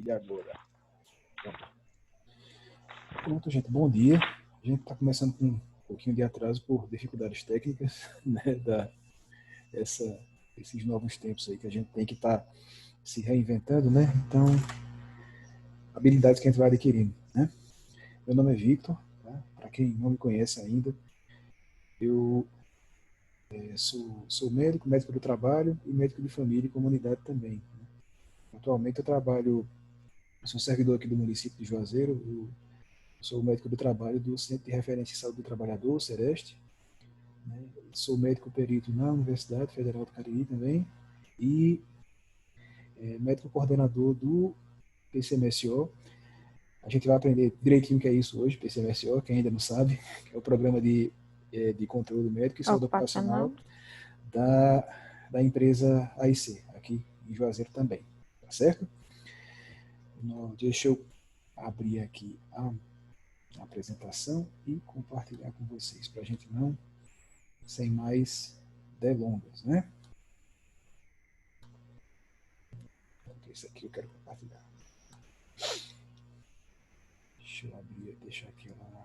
E agora? Pronto, gente, bom dia. A gente está começando com um pouquinho de atraso por dificuldades técnicas, né, essa, esses novos tempos aí que a gente tem que estar se reinventando, né? Então, habilidades que a gente vai adquirindo, né? Meu nome é Victor, tá? Para quem não me conhece ainda, eu sou médico, médico do trabalho e médico de família e comunidade também. Atualmente eu sou servidor aqui do município de Juazeiro, eu sou médico do trabalho do Centro de Referência em Saúde do Trabalhador, Sereste, né? Sou médico perito na Universidade Federal do Cariri também e médico coordenador do PCMSO. A gente vai aprender direitinho o que é isso hoje, PCMSO, quem ainda não sabe, que é o Programa de Controle Médico e Saúde Ocupacional Ocupacional. da empresa AIC, aqui em Juazeiro também, tá certo? Deixa eu abrir aqui a apresentação e compartilhar com vocês, para a gente não, sem mais delongas, né? Esse aqui eu quero compartilhar. Deixa eu abrir, deixar aqui ela.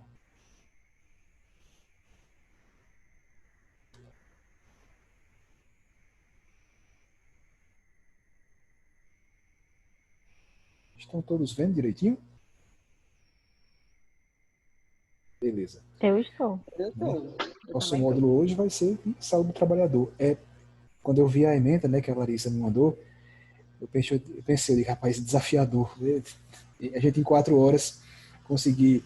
Estão todos vendo direitinho? Beleza. Eu estou. Nosso módulo hoje vai ser de saúde do trabalhador. Quando eu vi a ementa, né, que a Larissa me mandou, eu pensei, rapaz, desafiador. A gente em 4 horas conseguir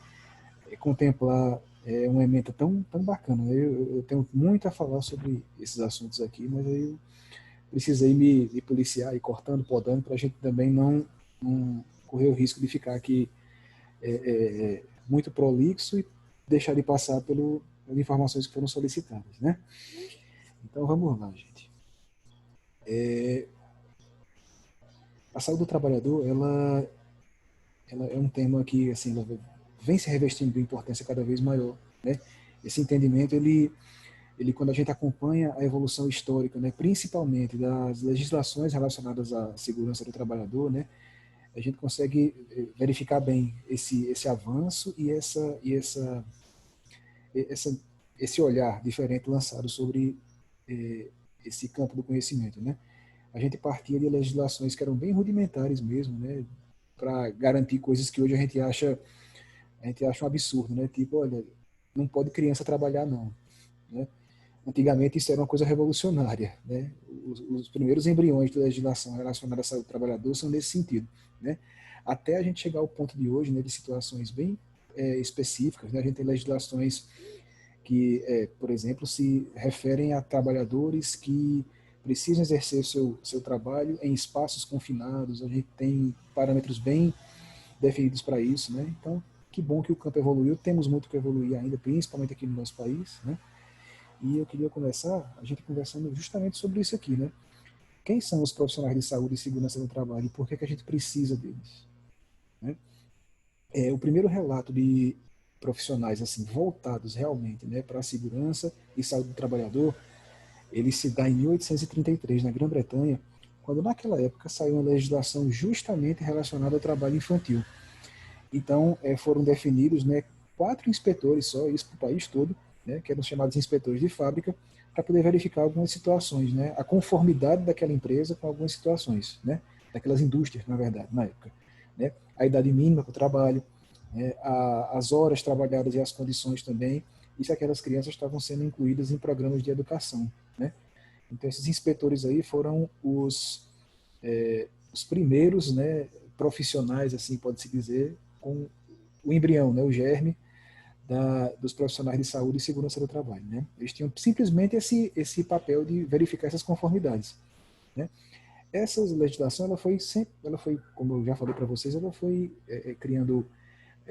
contemplar uma ementa tão bacana. Eu tenho muito a falar sobre esses assuntos aqui, mas aí eu precisei me policiar e cortando, podando, para a gente também não correr o risco de ficar aqui muito prolixo e deixar de passar pelas informações que foram solicitadas, né? Então vamos lá, gente. A saúde do trabalhador, ela é um tema que assim, ela vem se revestindo de importância cada vez maior, né? Esse entendimento, ele quando a gente acompanha a evolução histórica, né, principalmente das legislações relacionadas à segurança do trabalhador, né, a gente consegue verificar bem esse avanço e esse olhar diferente lançado sobre esse campo do conhecimento, né? A gente partia de legislações que eram bem rudimentares mesmo, né, para garantir coisas que hoje a gente acha um absurdo, né? Tipo, olha, não pode criança trabalhar não, né? Antigamente isso era uma coisa revolucionária, né? Os primeiros embriões de legislação relacionada à saúde do trabalhador são nesse sentido, né? Até a gente chegar ao ponto de hoje, né, de situações bem específicas, né? A gente tem legislações que, por exemplo, se referem a trabalhadores que precisam exercer seu trabalho em espaços confinados. A gente tem parâmetros bem definidos para isso, né? Então, que bom que o campo evoluiu. Temos muito que evoluir ainda, principalmente aqui no nosso país, né? E eu queria começar a gente conversando justamente sobre isso aqui, né? Quem são os profissionais de saúde e segurança no trabalho e por que a gente precisa deles, né? O primeiro relato de profissionais assim voltados realmente, né, para a segurança e saúde do trabalhador, ele se dá em 1833 na Grã-Bretanha, quando naquela época saiu uma legislação justamente relacionada ao trabalho infantil. Então foram definidos, né, 4 inspetores só, isso para o país todo, né, que eram chamados inspetores de fábrica, para poder verificar algumas situações, né, a conformidade daquela empresa com algumas situações, né, daquelas indústrias, na verdade, na época, né, a idade mínima para o trabalho, né, as horas trabalhadas e as condições também, e se aquelas crianças estavam sendo incluídas em programas de educação, né. Então esses inspetores aí foram os primeiros, né, profissionais, assim pode-se dizer, com o embrião, né, o germe dos profissionais de saúde e segurança do trabalho, né? Eles tinham simplesmente esse papel de verificar essas conformidades, né? Essa legislação, ela foi, como eu já falei para vocês, ela foi criando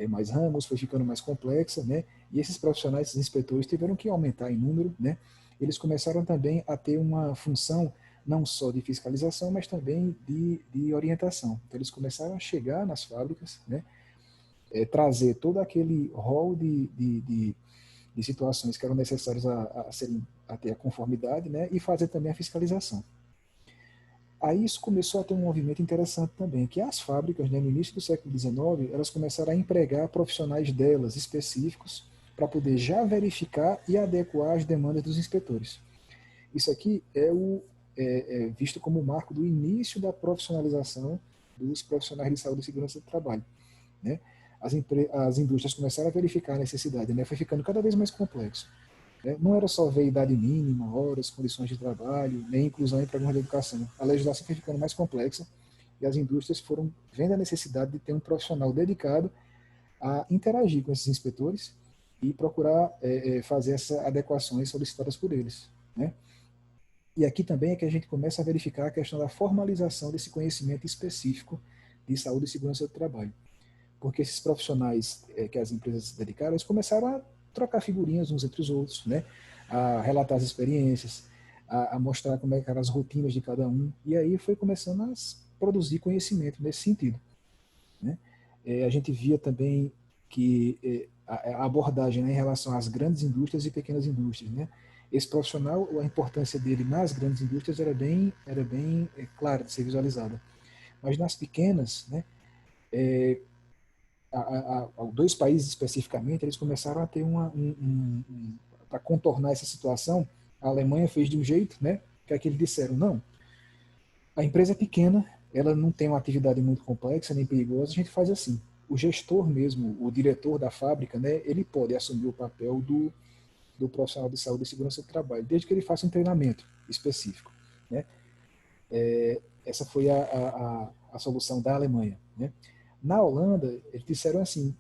mais ramos, foi ficando mais complexa, né? E esses profissionais, esses inspetores, tiveram que aumentar em número, né? Eles começaram também a ter uma função não só de fiscalização, mas também de orientação. Então, eles começaram a chegar nas fábricas, né? Trazer todo aquele rol de situações que eram necessárias a ter a conformidade, né? E fazer também a fiscalização. Aí isso começou a ter um movimento interessante também, que as fábricas, né, no início do século XIX, elas começaram a empregar profissionais delas específicos para poder já verificar e adequar as demandas dos inspetores. Isso aqui é visto como o marco do início da profissionalização dos profissionais de saúde e segurança do trabalho, né? As indústrias começaram a verificar a necessidade, né? Foi ficando cada vez mais complexo, né? Não era só ver idade mínima, horas, condições de trabalho, nem inclusão em programas de educação. A legislação foi ficando mais complexa e as indústrias foram vendo a necessidade de ter um profissional dedicado a interagir com esses inspetores e procurar fazer essas adequações solicitadas por eles, né? E aqui também é que a gente começa a verificar a questão da formalização desse conhecimento específico de saúde e segurança do trabalho. Porque esses profissionais que as empresas se dedicaram, eles começaram a trocar figurinhas uns entre os outros, né? A relatar as experiências, a mostrar como é que eram as rotinas de cada um. E aí foi começando a produzir conhecimento nesse sentido, né? A gente via também que a abordagem, né, em relação às grandes indústrias e pequenas indústrias, né? Esse profissional, a importância dele nas grandes indústrias era bem clara de ser visualizada. Mas nas pequenas, né, dois países especificamente, eles começaram a ter para contornar essa situação, a Alemanha fez de um jeito, né, que é que eles disseram, não, a empresa é pequena, ela não tem uma atividade muito complexa nem perigosa, a gente faz assim. O gestor mesmo, o diretor da fábrica, né, ele pode assumir o papel do profissional de saúde e segurança do trabalho, desde que ele faça um treinamento específico, né? Essa foi a solução da Alemanha, né? Na Holanda, eles disseram assim,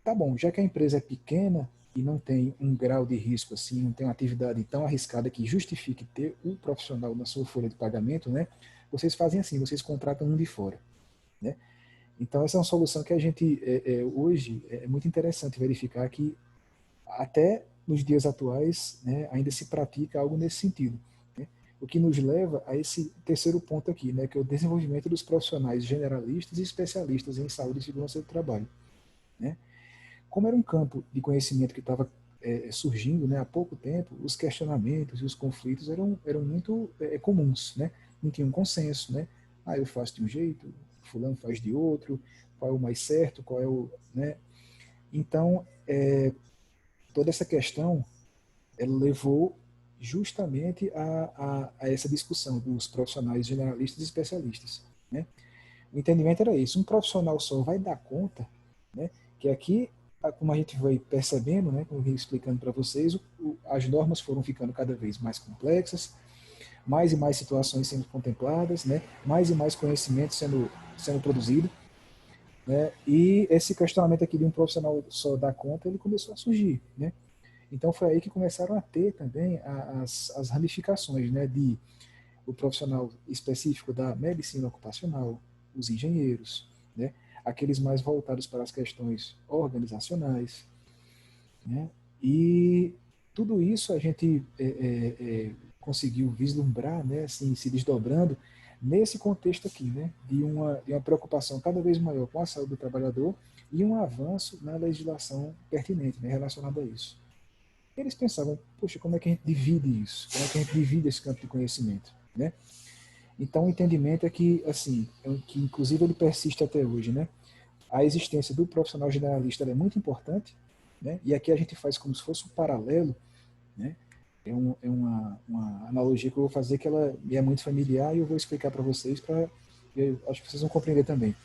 tá bom, já que a empresa é pequena e não tem um grau de risco assim, não tem uma atividade tão arriscada que justifique ter um profissional na sua folha de pagamento, né? Vocês fazem assim, vocês contratam um de fora, né? Então essa é uma solução que a gente hoje é muito interessante verificar que até nos dias atuais, né, ainda se pratica algo nesse sentido, né? O que nos leva a esse terceiro ponto aqui, né, que é o desenvolvimento dos profissionais generalistas e especialistas em saúde e segurança do trabalho, né? Como era um campo de conhecimento que estava surgindo, né, há pouco tempo, os questionamentos e os conflitos eram muito comuns, né? Não tinha um consenso, né? Ah, eu faço de um jeito, fulano faz de outro, qual é o mais certo, qual é o, né? Então, toda essa questão ela levou justamente a essa discussão dos profissionais generalistas e especialistas, né? O entendimento era isso, um profissional só vai dar conta, né? Que aqui, como a gente vai percebendo, né, como eu vim explicando para vocês, as normas foram ficando cada vez mais complexas, mais e mais situações sendo contempladas, né? Mais e mais conhecimento sendo produzido, né? E esse questionamento aqui de um profissional só dar conta, ele começou a surgir, né? Então foi aí que começaram a ter também as ramificações, né, de o profissional específico da medicina ocupacional, os engenheiros, né, aqueles mais voltados para as questões organizacionais, né, e tudo isso a gente conseguiu vislumbrar, né, assim, se desdobrando nesse contexto aqui, né, de uma preocupação cada vez maior com a saúde do trabalhador e um avanço na legislação pertinente, né, relacionada a isso. Eles pensavam, poxa, como é que a gente divide isso? Como é que a gente divide esse campo de conhecimento, né? Então, o entendimento é que, assim, que inclusive ele persiste até hoje, né? A existência do profissional generalista é muito importante, né? E aqui a gente faz como se fosse um paralelo, né? É uma analogia que eu vou fazer que ela me é muito familiar e eu vou explicar para vocês, eu acho que vocês vão compreender também.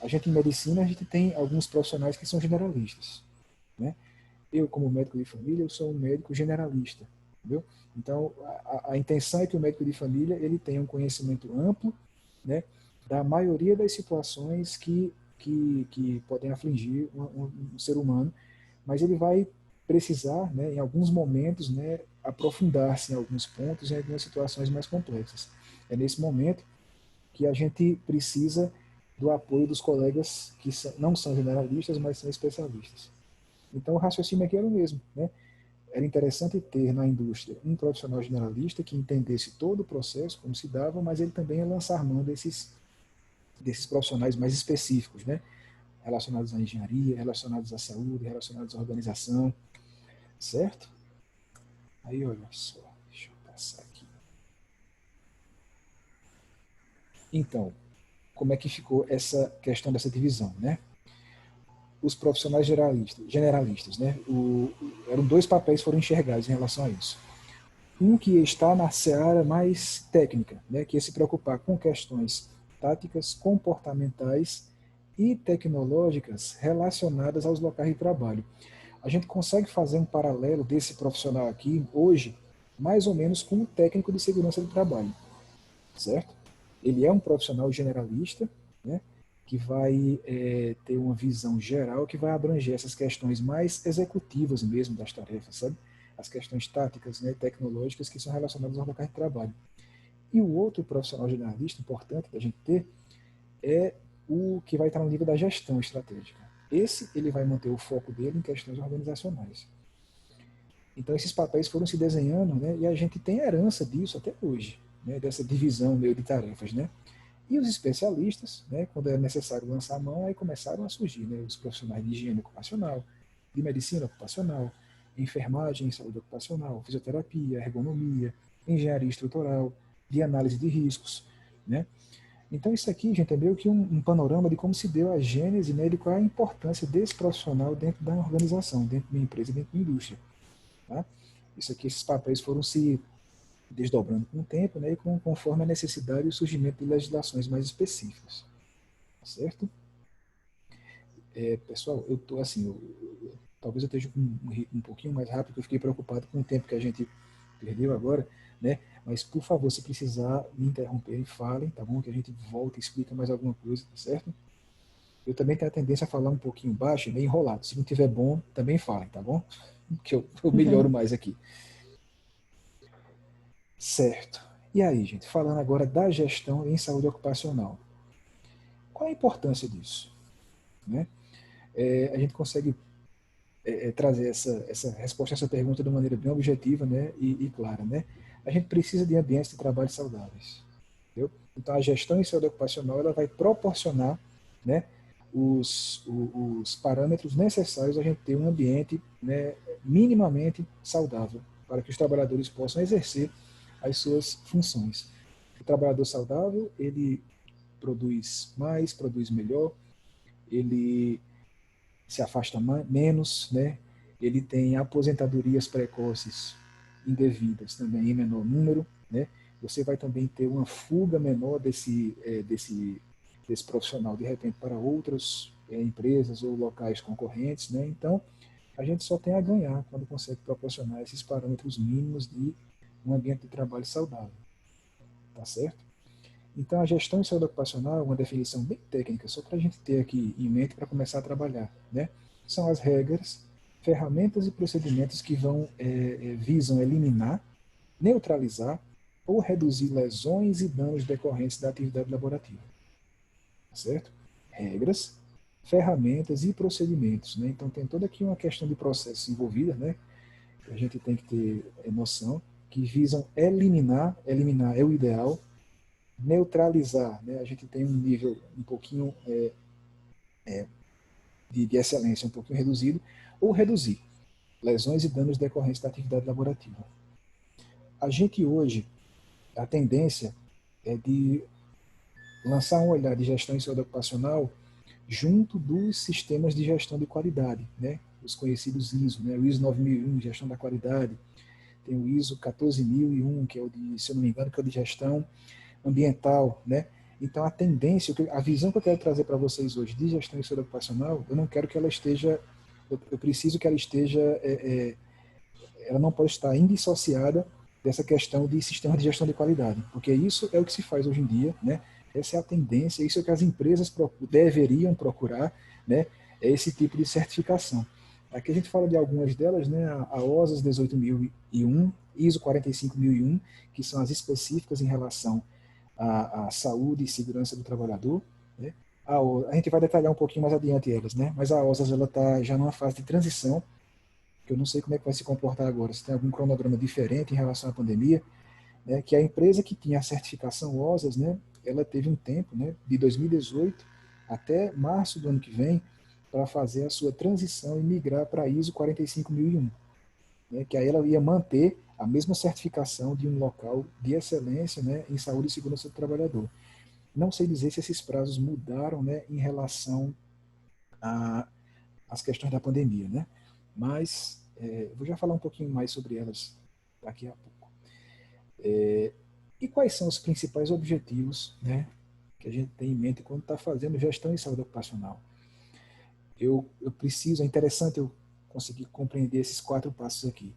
A gente, em medicina, a gente tem alguns profissionais que são generalistas, né? Eu, como médico de família, eu sou um médico generalista, entendeu? Então, a intenção é que o médico de família ele tenha um conhecimento amplo, né, da maioria das situações que podem afligir um ser humano, mas ele vai precisar, né, em alguns momentos, né, aprofundar-se em alguns pontos, em algumas situações mais complexas. É nesse momento que a gente precisa do apoio dos colegas que não são generalistas, mas são especialistas. Então, o raciocínio aqui era o mesmo, né? Era interessante ter na indústria um profissional generalista que entendesse todo o processo, como se dava, mas ele também ia lançar mão desses profissionais mais específicos, né? Relacionados à engenharia, relacionados à saúde, relacionados à organização, certo? Aí, olha só, deixa eu passar aqui. Então, como é que ficou essa questão dessa divisão, né? Os profissionais generalistas, né? Eram dois papéis que foram enxergados em relação a isso. Um que está na seara mais técnica, né? Que é se preocupar com questões táticas, comportamentais e tecnológicas relacionadas aos locais de trabalho. A gente consegue fazer um paralelo desse profissional aqui, hoje, mais ou menos com o técnico de segurança do trabalho, certo? Ele é um profissional generalista, né, que vai ter uma visão geral que vai abranger essas questões mais executivas mesmo das tarefas, sabe? As questões táticas, né, tecnológicas que são relacionadas ao local de trabalho. E o outro profissional generalista importante da gente ter é o que vai estar no nível da gestão estratégica. Esse ele vai manter o foco dele em questões organizacionais. Então esses papéis foram se desenhando, né, e a gente tem herança disso até hoje, né, dessa divisão meio de tarefas, né? E os especialistas, né, quando é necessário lançar a mão, aí começaram a surgir, né, os profissionais de higiene ocupacional, de medicina ocupacional, enfermagem, saúde ocupacional, fisioterapia, ergonomia, engenharia estrutural, de análise de riscos, né? Então isso aqui, gente, é meio que um panorama de como se deu a gênese, né, de qual é a importância desse profissional dentro da organização, dentro de uma empresa, dentro de uma indústria. Tá? Isso aqui, esses papéis foram se desdobrando com o tempo, né, e conforme a necessidade e o surgimento de legislações mais específicas. Certo? Pessoal, eu tô assim, talvez eu esteja com um ritmo um pouquinho mais rápido, porque eu fiquei preocupado com o tempo que a gente perdeu agora, né? Mas, por favor, se precisar me interromper, falem, tá bom? Que a gente volta e explica mais alguma coisa, tá certo? Eu também tenho a tendência a falar um pouquinho baixo e meio enrolado. Se não tiver bom, também falem, tá bom? Que eu melhoro mais aqui. Certo. E aí, gente, falando agora da gestão em saúde ocupacional. Qual a importância disso? Né? A gente consegue trazer essa resposta a essa pergunta de uma maneira bem objetiva, né, e clara. Né? A gente precisa de ambientes de trabalho saudáveis. Entendeu? Então, a gestão em saúde ocupacional ela vai proporcionar, né, os parâmetros necessários a gente ter um ambiente, né, minimamente saudável para que os trabalhadores possam exercer as suas funções. O trabalhador saudável, ele produz mais, produz melhor, ele se afasta menos, né? Ele tem aposentadorias precoces indevidas também em menor número, né? Você vai também ter uma fuga menor desse profissional de repente para outras empresas ou locais concorrentes, né? Então a gente só tem a ganhar quando consegue proporcionar esses parâmetros mínimos de um ambiente de trabalho saudável, tá certo? Então, a gestão em saúde ocupacional é uma definição bem técnica, só para a gente ter aqui em mente para começar a trabalhar. Né? São as regras, ferramentas e procedimentos que visam eliminar, neutralizar ou reduzir lesões e danos decorrentes da atividade laborativa. Certo? Regras, ferramentas e procedimentos. Né? Então, tem toda aqui uma questão de processos envolvida, né? Que a gente tem que ter noção, que visam eliminar é o ideal, neutralizar, né? A gente tem um nível um pouquinho de excelência um pouquinho reduzido, ou reduzir lesões e danos decorrentes da atividade laborativa. A gente hoje, a tendência é de lançar um olhar de gestão em saúde ocupacional junto dos sistemas de gestão de qualidade, né? Os conhecidos ISO, né? O ISO 9001, gestão da qualidade, tem o ISO 14001, que é o de, se eu não me engano, que é o de gestão ambiental, né? Então, a tendência, a visão que eu quero trazer para vocês hoje de gestão e saúde ocupacional, eu não quero que ela esteja, eu preciso que ela esteja, ela não pode estar indissociada dessa questão de sistema de gestão de qualidade, porque isso é o que se faz hoje em dia, né? Essa é a tendência, isso é o que as empresas deveriam procurar, né? É esse tipo de certificação. Aqui a gente fala de algumas delas, né? A OSAS 18001, ISO 45001, que são as específicas em relação à saúde e segurança do trabalhador. Né? A gente vai detalhar um pouquinho mais adiante elas, né? Mas a OSAS ela está já numa fase de transição, que eu não sei como é que vai se comportar agora, se tem algum cronograma diferente em relação à pandemia, né? Que a empresa que tinha a certificação OSAS, né? Ela teve um tempo, né? De 2018 até março do ano que vem, para fazer a sua transição e migrar para a ISO 45001, né? Que aí ela ia manter a mesma certificação de um local de excelência, né? Em saúde e segurança do trabalhador. Não sei dizer se esses prazos mudaram, né, em relação às questões da pandemia, né? Mas vou já falar um pouquinho mais sobre elas daqui a pouco. E quais são os principais objetivos, né, que a gente tem em mente quando está fazendo gestão em saúde ocupacional? Eu preciso, é interessante eu conseguir compreender esses 4 passos aqui.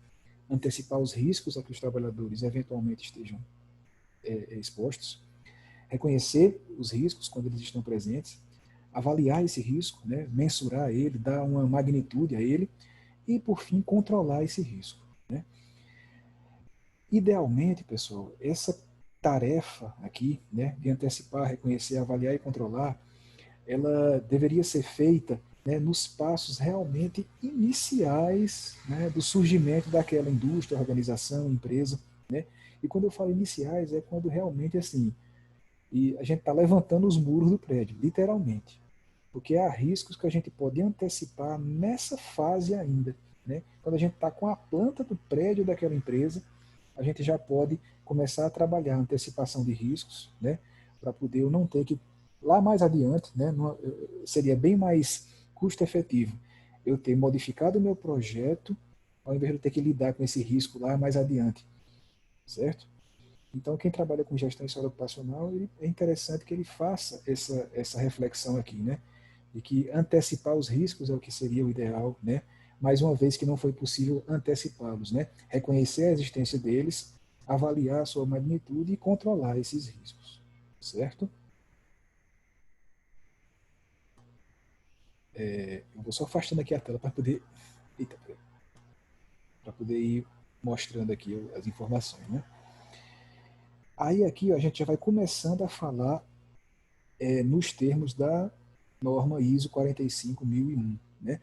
Antecipar os riscos a que os trabalhadores eventualmente estejam expostos, reconhecer os riscos quando eles estão presentes, avaliar esse risco, né, mensurar ele, dar uma magnitude a ele e, por fim, controlar esse risco. Né? Idealmente, pessoal, essa tarefa aqui, né, de antecipar, reconhecer, avaliar e controlar, ela deveria ser feita, né, nos passos realmente iniciais, né, do surgimento daquela indústria, organização, empresa. Né? E quando eu falo iniciais, é quando realmente assim, e a gente está levantando os muros do prédio, literalmente. Porque há riscos que a gente pode antecipar nessa fase ainda. Né? Quando a gente está com a planta do prédio daquela empresa, a gente já pode começar a trabalhar a antecipação de riscos, né? Para poder eu não ter que, lá mais adiante, né? Seria bem mais custo efetivo eu ter modificado o meu projeto ao invés de eu ter que lidar com esse risco lá mais adiante, certo? Então, quem trabalha com gestão em saúde ocupacional, é interessante que ele faça essa reflexão aqui, né? De que antecipar os riscos é o que seria o ideal, né? Mais uma vez que não foi possível antecipá-los, né? Reconhecer a existência deles, avaliar a sua magnitude e controlar esses riscos, certo? Eu vou só afastando aqui a tela para poder, para poder ir mostrando aqui as informações, né? Aí aqui ó, a gente já vai começando a falar nos termos da norma ISO 45001, né?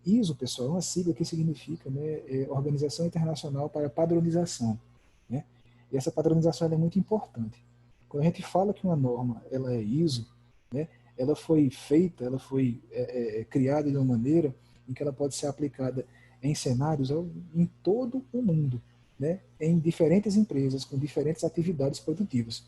ISO, pessoal, é uma sigla que significa, né, Organização Internacional para Padronização, né? E essa padronização é muito importante. Quando a gente fala que uma norma ela é ISO, né, ela foi feita, ela foi criada de uma maneira em que ela pode ser aplicada em cenários em todo o mundo, né, em diferentes empresas com diferentes atividades produtivas.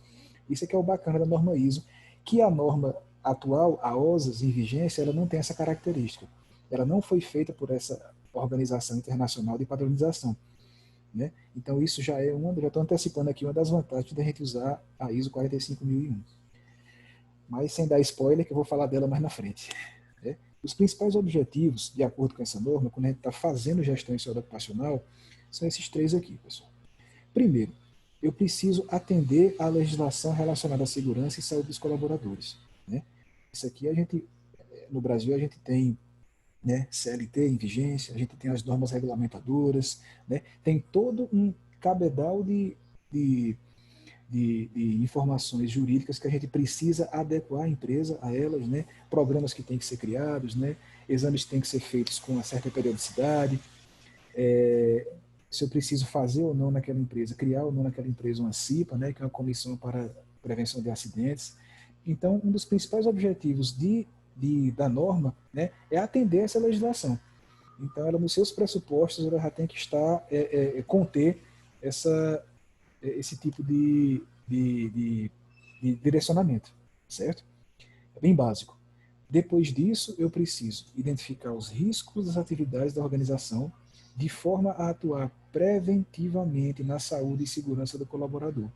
Isso é que é o bacana da norma ISO, que a norma atual, a OSAS em vigência, ela não tem essa característica. Ela não foi feita por essa organização internacional de padronização. Né? Então isso já é já estou antecipando aqui uma das vantagens da gente usar a ISO 45001. Mas sem dar spoiler, que eu vou falar dela mais na frente. Né? Os principais objetivos, de acordo com essa norma, quando a gente está fazendo gestão em saúde ocupacional, são esses 3 aqui, pessoal. Primeiro, eu preciso atender à legislação relacionada à segurança e saúde dos colaboradores. Né? Isso aqui no Brasil, a gente tem, né, CLT em vigência, a gente tem as normas regulamentadoras, né, tem todo um cabedal de informações jurídicas que a gente precisa adequar a empresa a elas, né, programas que têm que ser criados, né, exames que têm que ser feitos com uma certa periodicidade, se eu preciso fazer ou não naquela empresa, criar ou não naquela empresa uma CIPA, né, que é uma comissão para prevenção de acidentes. Então, um dos principais objetivos da norma, né, é atender essa legislação. Então, ela nos seus pressupostos, ela já tem que estar, conter esse tipo de direcionamento, certo? É bem básico. Depois disso, eu preciso identificar os riscos das atividades da organização de forma a atuar preventivamente na saúde e segurança do colaborador,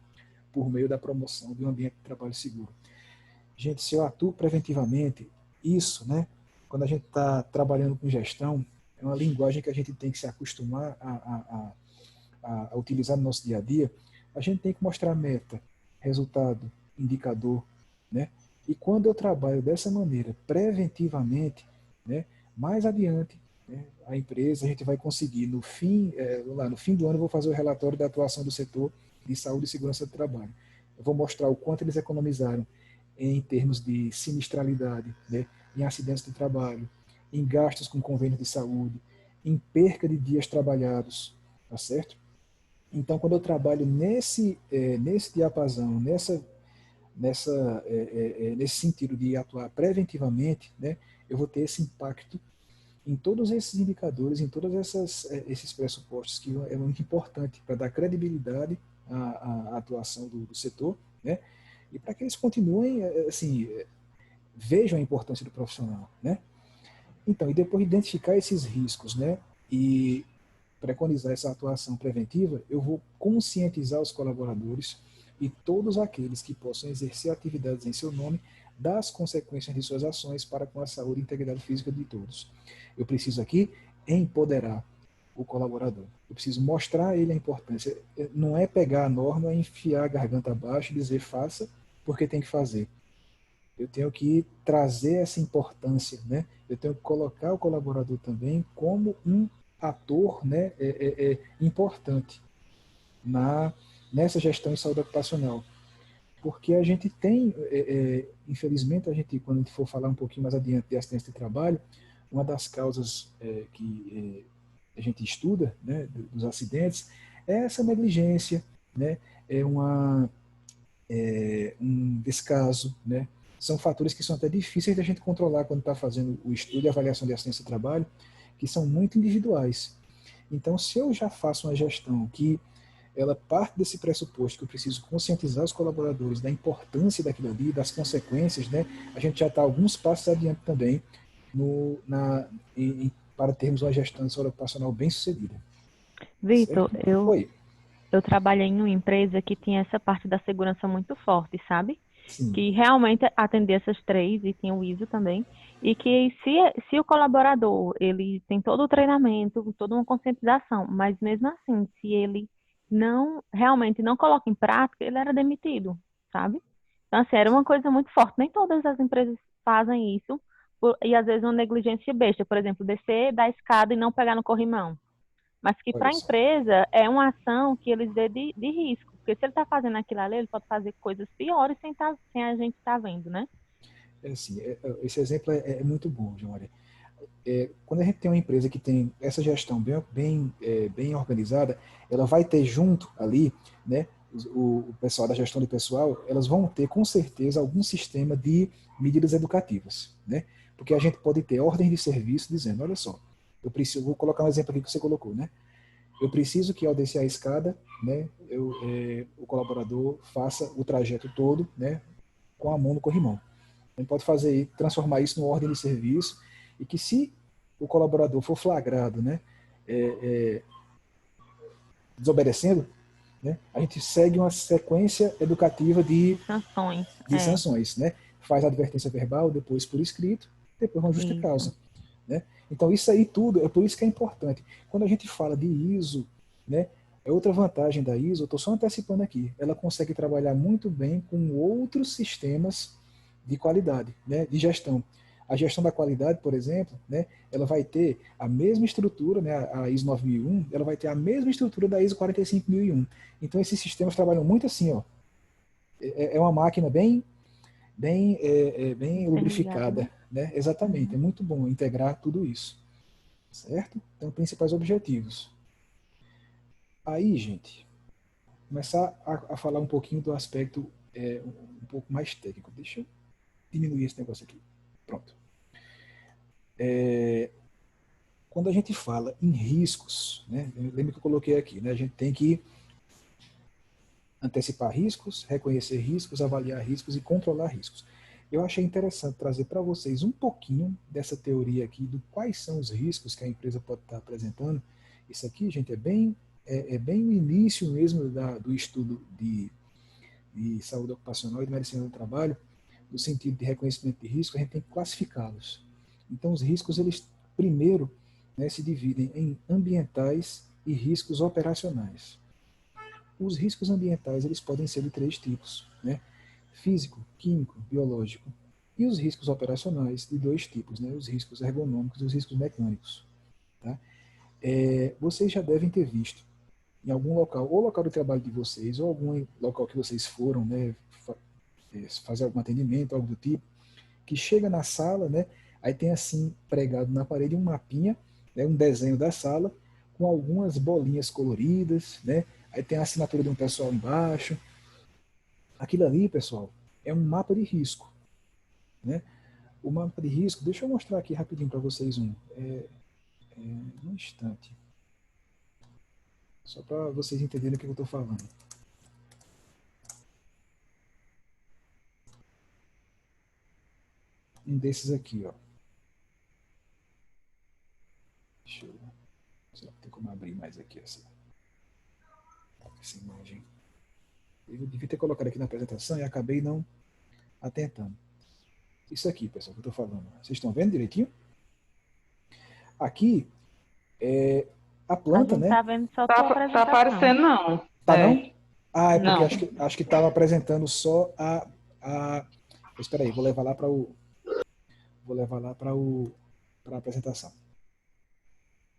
por meio da promoção de um ambiente de trabalho seguro. Gente, se eu atuo preventivamente, isso, né, quando a gente está trabalhando com gestão, é uma linguagem que a gente tem que se acostumar a utilizar no nosso dia a dia. A gente tem que mostrar meta, resultado, indicador, né? E quando eu trabalho dessa maneira, preventivamente, né, mais adiante, né, a empresa, a gente vai conseguir, no fim do ano, eu vou fazer o relatório da atuação do setor de saúde e segurança do trabalho. Eu vou mostrar o quanto eles economizaram em termos de sinistralidade, né, em acidentes de trabalho, em gastos com convênio de saúde, em perca de dias trabalhados, tá certo? Então, quando eu trabalho nesse diapasão, nesse sentido de atuar preventivamente, né, eu vou ter esse impacto em todos esses indicadores, em todos esses pressupostos, que muito importante para dar credibilidade à atuação do setor, né, e para que eles continuem, assim, vejam a importância do profissional, né? Então, e depois de identificar esses riscos, né, e preconizar essa atuação preventiva, eu vou conscientizar os colaboradores e todos aqueles que possam exercer atividades em seu nome das consequências de suas ações para com a saúde e integridade física de todos. Eu preciso aqui empoderar o colaborador. Eu preciso mostrar a ele a importância. Não é pegar a norma, enfiar a garganta abaixo e dizer faça porque tem que fazer. Eu tenho que trazer essa importância, né? Eu tenho que colocar o colaborador também como um ator, né, importante na nessa gestão em saúde ocupacional, porque a gente tem, infelizmente, a gente quando a gente for falar um pouquinho mais adiante de acidentes de trabalho, uma das causas que a gente estuda, né, dos acidentes, é essa negligência, né, é um descaso, né? São fatores que são até difíceis da gente controlar quando está fazendo o estudo e avaliação de acidentes de trabalho, que são muito individuais. Então, se eu já faço uma gestão que ela parte desse pressuposto que eu preciso conscientizar os colaboradores da importância daquilo ali, das consequências, né? A gente já está alguns passos adiante também no, na, para termos uma gestão de saúde ocupacional bem sucedida. Vitor, Certo? eu, Oi. eu trabalhei em uma empresa que tinha essa parte da segurança muito forte, sabe? Sim. Que realmente atendia essas três e tinha o ISO também. E que se o colaborador, ele tem todo o treinamento, toda uma conscientização, mas mesmo assim, se ele não, realmente não coloca em prática, ele era demitido, sabe? Então, assim, era uma coisa muito forte. Nem todas as empresas fazem isso, e às vezes uma negligência besta, por exemplo, descer da escada e não pegar no corrimão. Mas que para Olha a só. empresa é uma ação que eles dê de risco. Porque se ele está fazendo aquilo ali, ele pode fazer coisas piores sem a gente estar vendo, né? Assim, esse exemplo é muito bom, João Maria. Quando a gente tem uma empresa que tem essa gestão bem organizada, ela vai ter junto ali, né, o pessoal da gestão do pessoal, elas vão ter com certeza algum sistema de medidas educativas, né? Porque a gente pode ter ordens de serviço dizendo, olha só, vou colocar um exemplo aqui que você colocou, né? Eu preciso que ao descer a escada, né, o colaborador faça o trajeto todo, né, com a mão no corrimão. A gente pode fazer, transformar isso numa ordem de serviço e que se o colaborador for flagrado, né, é, é, desobedecendo, né, a gente segue uma sequência educativa De sanções. de sanções, né? Faz a advertência verbal, depois por escrito, depois uma justa Isso. causa, né? Então isso aí tudo, é por isso que é importante. Quando a gente fala de ISO, né, é outra vantagem da ISO, eu estou só antecipando aqui, ela consegue trabalhar muito bem com outros sistemas de qualidade, né, de gestão. A gestão da qualidade, por exemplo, né, ela vai ter a mesma estrutura, né, a ISO 9001, ela vai ter a mesma estrutura da ISO 45001. Então esses sistemas trabalham muito assim, ó. É uma máquina bem Interligado, lubrificada, né? né? Exatamente, é Uhum. muito bom integrar tudo isso, certo? Então, principais objetivos. Aí, gente, começar a falar um pouquinho do aspecto um pouco mais técnico. Deixa eu diminuir esse negócio aqui. Pronto. Quando a gente fala em riscos, né? Lembra que eu coloquei aqui, né? A gente tem que antecipar riscos, reconhecer riscos, avaliar riscos e controlar riscos. Eu achei interessante trazer para vocês um pouquinho dessa teoria aqui, do quais são os riscos que a empresa pode estar apresentando. Isso aqui, gente, é bem o início mesmo do estudo de saúde ocupacional e de medicina do trabalho, no sentido de reconhecimento de risco, a gente tem que classificá-los. Então, os riscos, eles primeiro, né, se dividem em ambientais e riscos operacionais. Os riscos ambientais eles podem ser de três tipos, né? Físico, químico, biológico. E os riscos operacionais de dois tipos, né? Os riscos ergonômicos e os riscos mecânicos. Tá? Vocês já devem ter visto em algum local, ou local de trabalho de vocês, ou algum local que vocês foram, né, fazer algum atendimento, algo do tipo, que chega na sala, né, aí tem assim pregado na parede um mapinha, né, um desenho da sala com algumas bolinhas coloridas, né, aí tem a assinatura de um pessoal embaixo. Aquilo ali, pessoal, é um mapa de risco, né? O mapa de risco, deixa eu mostrar aqui rapidinho para vocês um instante, só para vocês entenderem o que eu estou falando. um desses aqui, ó. Deixa eu ver. Será que tem como abrir mais aqui essa imagem? Eu devia ter colocado aqui na apresentação e acabei não atentando. Isso aqui, pessoal, que eu estou falando. Vocês estão vendo direitinho? Aqui é a planta, A gente né? tá vendo só tua Tá apresentação. aparecendo, não. Tá não? Ah, é porque Não. acho que estava apresentando só a. Espera aí, vou levar lá para a apresentação.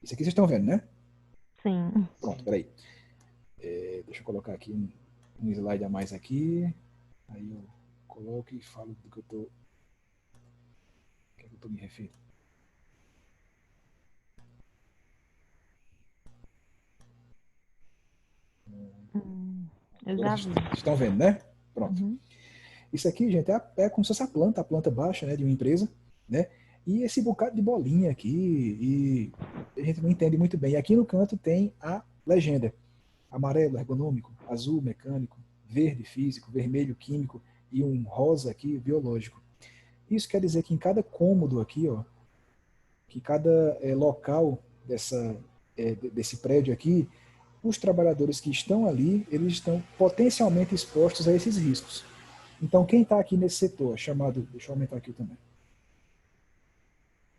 Isso aqui vocês estão vendo, né? Sim. Pronto, peraí. Deixa eu colocar aqui um slide a mais aqui. Aí eu coloco e falo do que eu tô me referindo. Eu Agora já vocês vi. estão vendo, né? Pronto. Uhum. Isso aqui, gente, é como se fosse a planta baixa, né, de uma empresa, né? E esse bocado de bolinha aqui, e a gente não entende muito bem. E aqui no canto tem a legenda: amarelo, ergonômico; azul, mecânico; verde, físico; vermelho, químico, e um rosa aqui, biológico. Isso quer dizer que em cada cômodo aqui, ó, que cada local desse prédio aqui, os trabalhadores que estão ali, eles estão potencialmente expostos a esses riscos. Então, quem está aqui nesse setor, chamado... Deixa eu aumentar aqui também.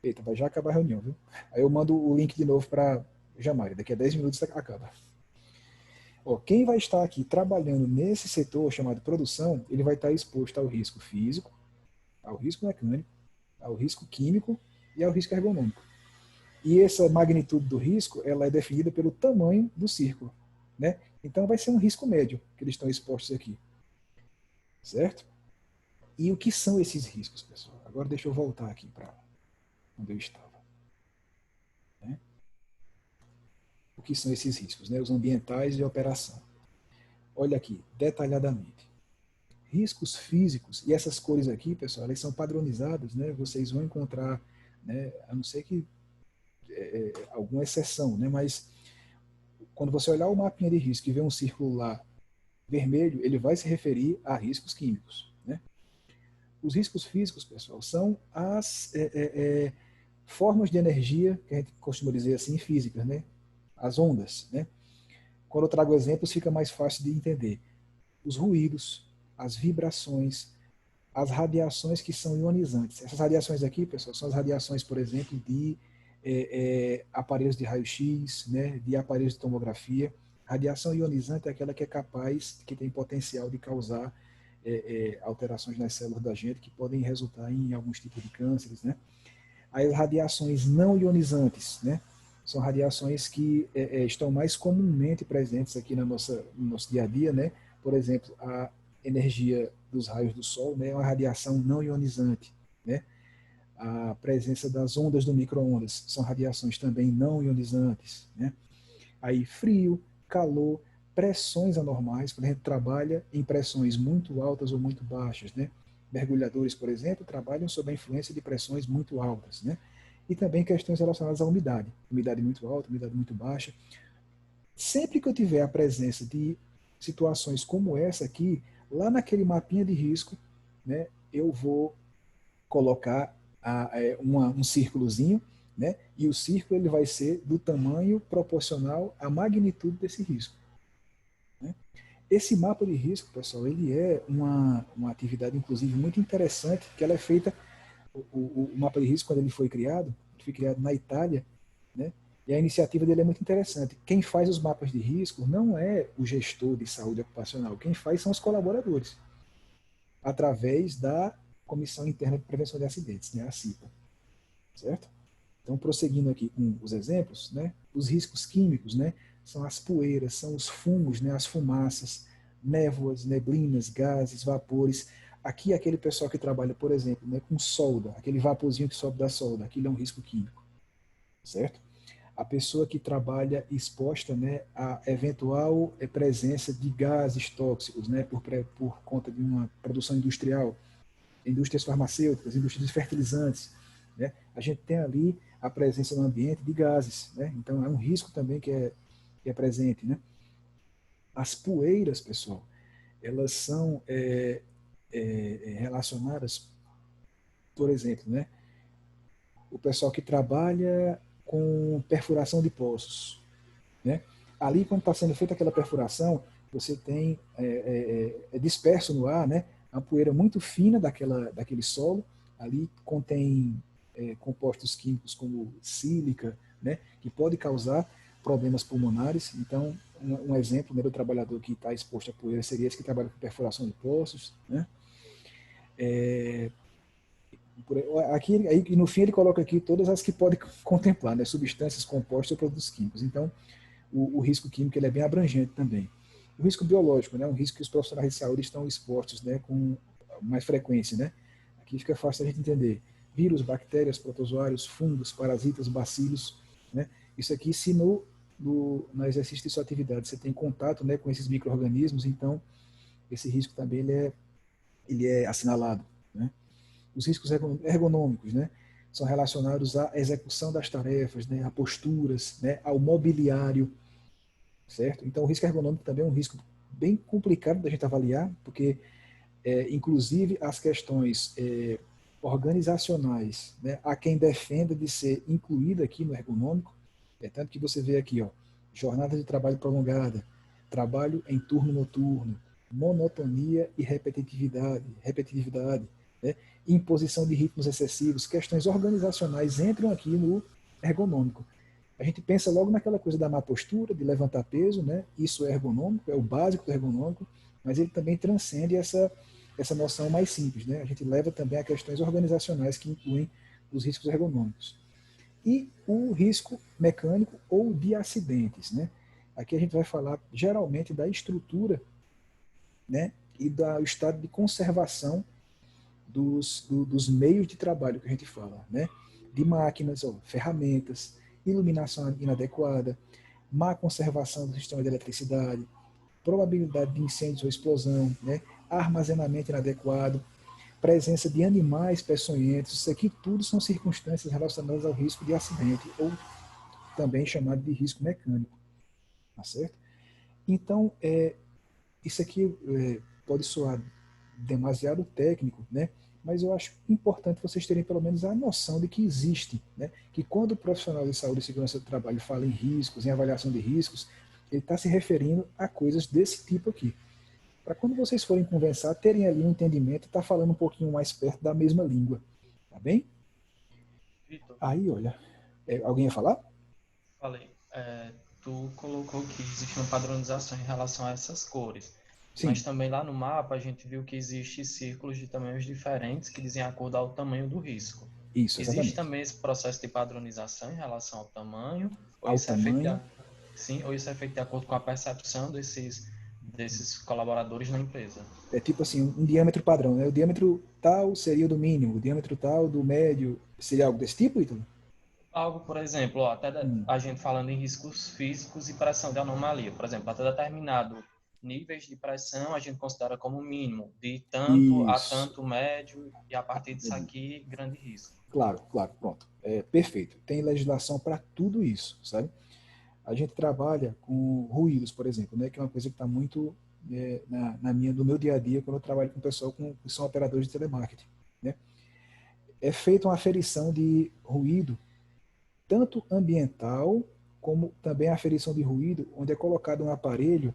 Eita, vai já acabar a reunião, viu? Aí eu mando o link de novo para Jamari. Daqui a 10 minutos acaba. Ó, quem vai estar aqui trabalhando nesse setor chamado produção, ele vai estar exposto ao risco físico, ao risco mecânico, ao risco químico e ao risco ergonômico. E essa magnitude do risco, ela é definida pelo tamanho do círculo, né? Então vai ser um risco médio que eles estão expostos aqui. Certo? E o que são esses riscos, pessoal? Agora deixa eu voltar aqui para onde eu estava. Né? O que são esses riscos? Né? Os ambientais e operação. Olha aqui, detalhadamente. Riscos físicos, e essas cores aqui, pessoal, elas são padronizadas, né? Vocês vão encontrar, né? A não ser que alguma exceção, né? Mas quando você olhar o mapinha de risco e ver um círculo lá vermelho, ele vai se referir a riscos químicos. Né? Os riscos físicos, pessoal, são as formas de energia, que a gente costuma dizer assim, físicas, né? As ondas. Né? Quando eu trago exemplos, fica mais fácil de entender. Os ruídos, as vibrações, as radiações que são ionizantes. Essas radiações aqui, pessoal, são as radiações, por exemplo, de aparelhos de raio-x, né, de aparelhos de tomografia. Radiação ionizante é aquela que é capaz, que tem potencial de causar alterações nas células da gente, que podem resultar em alguns tipos de cânceres. Né? As radiações não ionizantes, né, são radiações que estão mais comumente presentes aqui no nosso dia a dia. Né? Por exemplo, a energia dos raios do Sol, né, é uma radiação não ionizante. Né? A presença das ondas do micro-ondas são radiações também não ionizantes. Né? Aí frio, calor, pressões anormais, quando a gente trabalha em pressões muito altas ou muito baixas. Né? Mergulhadores, por exemplo, trabalham sob a influência de pressões muito altas. Né? E também questões relacionadas à umidade. Umidade muito alta, umidade muito baixa. Sempre que eu tiver a presença de situações como essa aqui, lá naquele mapinha de risco, né, eu vou colocar um círculozinho, né, e o círculo ele vai ser do tamanho proporcional à magnitude desse risco. Né? Esse mapa de risco, pessoal, ele é uma atividade, inclusive, muito interessante, que ela é feita, o mapa de risco, quando ele foi criado na Itália, né, e a iniciativa dele é muito interessante. Quem faz os mapas de risco não é o gestor de saúde ocupacional, quem faz são os colaboradores, através da Comissão Interna de Prevenção de Acidentes, né, a CIPA. Certo? Então, prosseguindo aqui com os exemplos, né, os riscos químicos, né, são as poeiras, são os fumos, né, as fumaças, névoas, neblinas, gases, vapores. Aqui, aquele pessoal que trabalha, por exemplo, né, com solda, aquele vaporzinho que sobe da solda, aquilo é um risco químico. Certo? A pessoa que trabalha exposta, né, a eventual presença de gases tóxicos, né, por conta de uma produção industrial, indústrias farmacêuticas, indústrias de fertilizantes, né, a gente tem ali a presença no ambiente de gases. Né, então é um risco também que é presente. Né. As poeiras, pessoal, elas são relacionadas por exemplo, né? O pessoal que trabalha com perfuração de poços, né? Ali, quando está sendo feita aquela perfuração, você tem disperso no ar, né? Uma poeira muito fina daquele solo. Ali contém compostos químicos como sílica, né? Que pode causar problemas pulmonares. Então, um exemplo, né, do trabalhador que está exposto à poeira seria esse que trabalha com perfuração de poços, né? Aqui, aí, no fim, ele coloca aqui todas as que pode contemplar, né? Substâncias, compostos ou produtos químicos. Então, o risco químico ele é bem abrangente também. O risco biológico, né, um risco que os profissionais de saúde estão expostos, né, com mais frequência, né? Aqui fica fácil a gente entender. Vírus, bactérias, protozoários, fungos, parasitas, bacilos, né? Isso aqui, se no exercício de sua atividade você tem contato, né, com esses micro-organismos, então esse risco também ele é assinalado, né? Os riscos ergonômicos, né, são relacionados à execução das tarefas, né, a posturas, né, ao mobiliário, certo? Então, o risco ergonômico também é um risco bem complicado da gente avaliar, porque, inclusive, as questões organizacionais, né, há quem defenda de ser incluída aqui no ergonômico, tanto que você vê aqui, ó, jornada de trabalho prolongada, trabalho em turno noturno, monotonia e repetitividade, né, imposição de ritmos excessivos, questões organizacionais entram aqui no ergonômico. A gente pensa logo naquela coisa da má postura, de levantar peso, né? Isso é ergonômico, é o básico do ergonômico, mas ele também transcende essa noção mais simples, né? A gente leva também a questões organizacionais que incluem os riscos ergonômicos. E o risco mecânico ou de acidentes, né? Aqui a gente vai falar geralmente da estrutura, né? E do estado de conservação dos meios de trabalho que a gente fala, né? De máquinas, ó, ferramentas, iluminação inadequada, má conservação do sistema de eletricidade, probabilidade de incêndios ou explosão, né? Armazenamento inadequado, presença de animais peçonhentos, isso aqui tudo são circunstâncias relacionadas ao risco de acidente, ou também chamado de risco mecânico, tá certo? Então, isso aqui pode soar demasiado técnico, né? Mas eu acho importante vocês terem pelo menos a noção de que existe, né? Que quando o profissional de saúde e segurança do trabalho fala em riscos, em avaliação de riscos, ele está se referindo a coisas desse tipo aqui. Para quando vocês forem conversar, terem ali um entendimento e estar falando um pouquinho mais perto da mesma língua, tá bem? Vitor, Aí, olha, alguém ia falar? falei, tu colocou que existe uma padronização em relação a essas cores, mas Sim, também lá no mapa a gente viu que existe círculos de tamanhos diferentes que dizem acordo ao tamanho do risco. isso, Existe exatamente. também esse processo de padronização em relação ao tamanho, ou Ao isso é feito tamanho. sim, ou isso é feito de acordo com a percepção desses colaboradores na empresa? É tipo assim, um diâmetro padrão, né? O diâmetro tal seria o do mínimo, o diâmetro tal do médio. Seria algo desse tipo, Ítalo? Algo, por exemplo, ó, Hum. a gente falando em riscos físicos e pressão de anomalia. Por exemplo, até determinado níveis de pressão a gente considera como mínimo, de tanto a Isso. tanto médio, e a partir disso aqui, grande risco. Claro, claro, pronto. Perfeito. Tem legislação para tudo isso, sabe? A gente trabalha com ruídos, por exemplo, né? Que é uma coisa que está muito no meu dia a dia quando eu trabalho com pessoal que são operadores de telemarketing, né? É feita uma aferição de ruído, tanto ambiental como também a aferição de ruído, onde é colocado um aparelho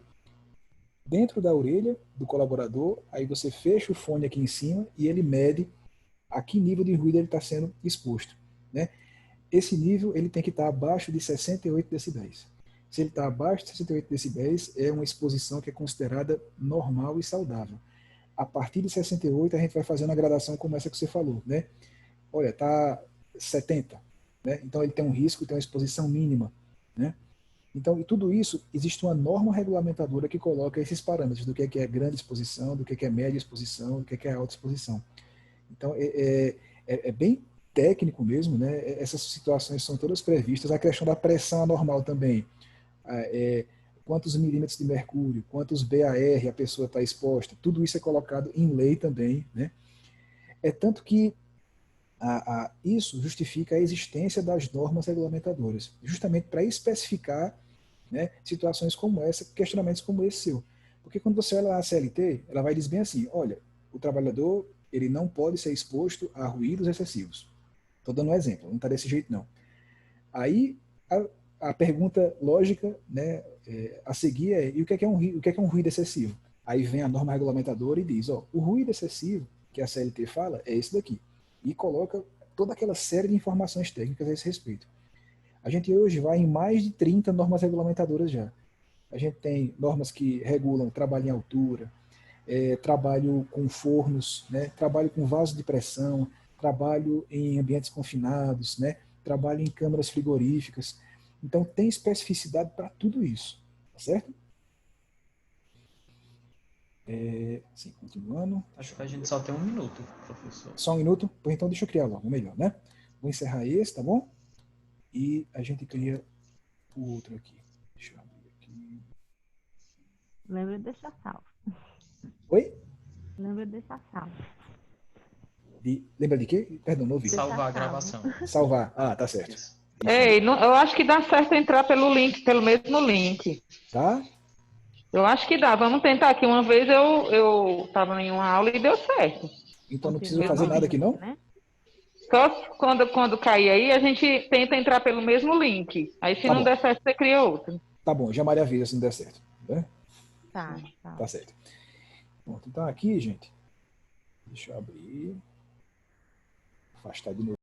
dentro da orelha do colaborador, aí você fecha o fone aqui em cima e ele mede a que nível de ruído ele está sendo exposto, né? Esse nível ele tem que estar abaixo de 68 decibéis. Se ele está abaixo de 68 decibéis, é uma exposição que é considerada normal e saudável. A partir de 68, a gente vai fazendo a gradação como essa que você falou, né? Olha, está 70, né? Então ele tem um risco, tem uma exposição mínima, né? Então, e tudo isso, existe uma norma regulamentadora que coloca esses parâmetros do que é grande exposição, do que é média exposição, do que é alta exposição. Então, é bem técnico mesmo, né? Essas situações são todas previstas. A questão da pressão anormal também. Quantos milímetros de mercúrio, quantos BAR a pessoa está exposta, tudo isso é colocado em lei também, né? É tanto que isso justifica a existência das normas regulamentadoras, justamente para especificar, né, situações como essa, questionamentos como esse seu. Porque quando você olha a CLT, ela vai dizer bem assim, olha, o trabalhador ele não pode ser exposto a ruídos excessivos. Estou dando um exemplo, não está desse jeito não. Aí a pergunta lógica, né, a seguir é: e o que é um ruído excessivo? Aí vem a norma regulamentadora e diz: ó, o ruído excessivo que a CLT fala é esse daqui. E coloca toda aquela série de informações técnicas a esse respeito. A gente hoje vai em mais de 30 normas regulamentadoras já. A gente tem normas que regulam trabalho em altura, trabalho com fornos, né, trabalho com vasos de pressão, trabalho em ambientes confinados, né, trabalho em câmaras frigoríficas. Então, tem especificidade para tudo isso, tá certo? Sim, continuando. Acho que a gente só tem 1 minuto, professor. Só um minuto? Pois então deixa eu criar logo, melhor, né? Vou encerrar esse, tá bom? E a gente cria o outro aqui. Deixa eu abrir aqui. Lembra de deixar salvo. Oi? Lembra de deixar salvo. Lembra de quê? Perdão, não ouvi. Salvar a gravação. Salvar. Ah, tá certo. Isso. Ei, eu acho que dá certo entrar pelo link, pelo mesmo link. Tá? Eu acho que dá. Vamos tentar aqui. Uma vez eu estava em uma aula e deu certo. Então não precisa fazer nada aqui, não? Né? Só quando cair aí, a gente tenta entrar pelo mesmo link. Aí se Tá não bom. der certo, você cria outro. Tá bom, já Maria avisa se não der certo. Né? Tá. Tá certo. Pronto, então aqui, gente, deixa eu abrir. Afastar de novo.